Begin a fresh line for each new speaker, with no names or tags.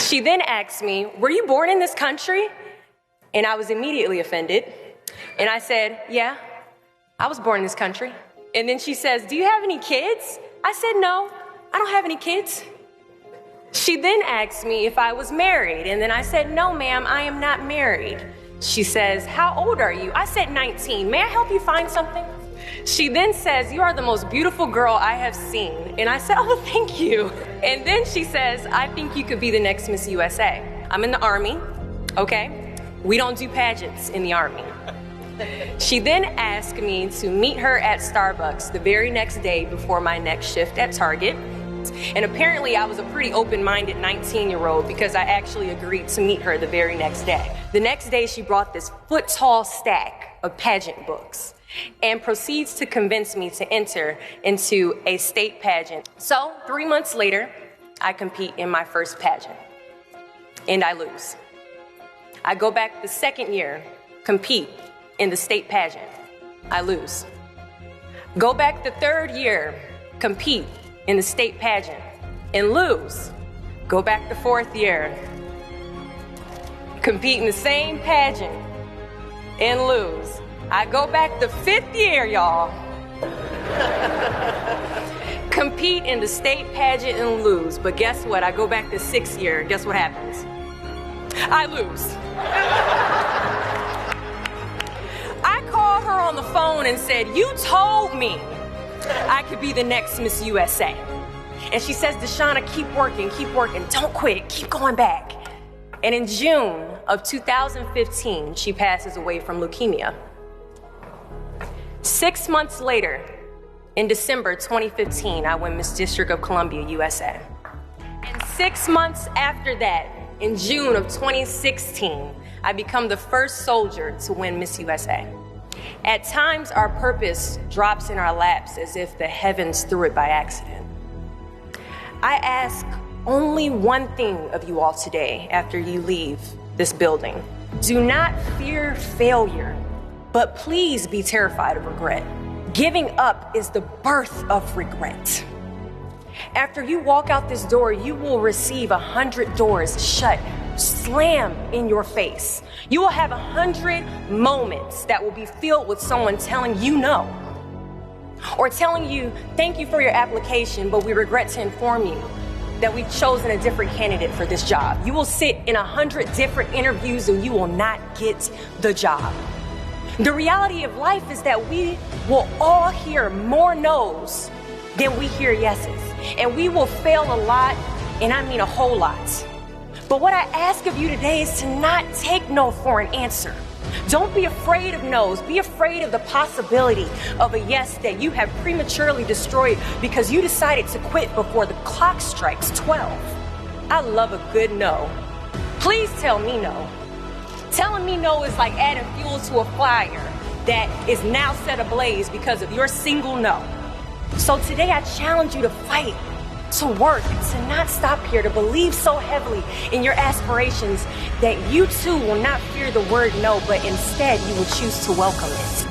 She then asked me, were you born in this country? And I was immediately offended. And I said, yeah, I was born in this country. And then she says, do you have any kids? I said, no, I don't have any kids. She then asked me if I was married. And then I said, no, ma'am, I am not married. She says, how old are you? I said 19. May I help you find something? She then says, you are the most beautiful girl I have seen. And I said, oh, thank you. And then she says, I think you could be the next Miss USA. I'm in the Army, okay? We don't do pageants in the Army. She then asked me to meet her at Starbucks the very next day before my next shift at Target. And apparently I was a pretty open-minded 19-year-old because I actually agreed to meet her the very next day. The next day she brought this foot-tall stack of pageant books and proceeds to convince me to enter into a state pageant. So 3 months later, I compete in my first pageant and I lose. I go back the second year, compete in the state pageant. I lose. Go back the third year, compete in the state pageant and lose. Go back the fourth year, compete in the same pageant and lose. I go back the fifth year, y'all. Compete in the state pageant and lose. But guess what? I go back the sixth year. Guess what happens? I lose. I called her on the phone and said, you told me I could be the next Miss USA. And she says, Deshauna, keep working, don't quit, keep going back. And in June of 2015, she passes away from leukemia. 6 months later, in December 2015, I win Miss District of Columbia, USA. And 6 months after that, in June of 2016, I become the first soldier to win Miss USA. At times, our purpose drops in our laps as if the heavens threw it by accident. I ask only one thing of you all today after you leave this building. Do not fear failure, but please be terrified of regret. Giving up is the birth of regret. After you walk out this door, you will receive 100 doors shut, slam in your face. You will have 100 moments that will be filled with someone telling you no, or telling you, thank you for your application, but we regret to inform you that we've chosen a different candidate for this job. You will sit in 100 different interviews and you will not get the job. The reality of life is that we will all hear more no's than we hear yeses. And we will fail a lot, and I mean a whole lot. But what I ask of you today is to not take no for an answer. Don't be afraid of no's. Be afraid of the possibility of a yes that you have prematurely destroyed because you decided to quit before the clock strikes 12. I love a good no. Please tell me no. Telling me no is like adding fuel to a fire that is now set ablaze because of your single no. So today I challenge you to fight, to work, to not stop here, to believe so heavily in your aspirations that you too will not fear the word no, but instead you will choose to welcome it.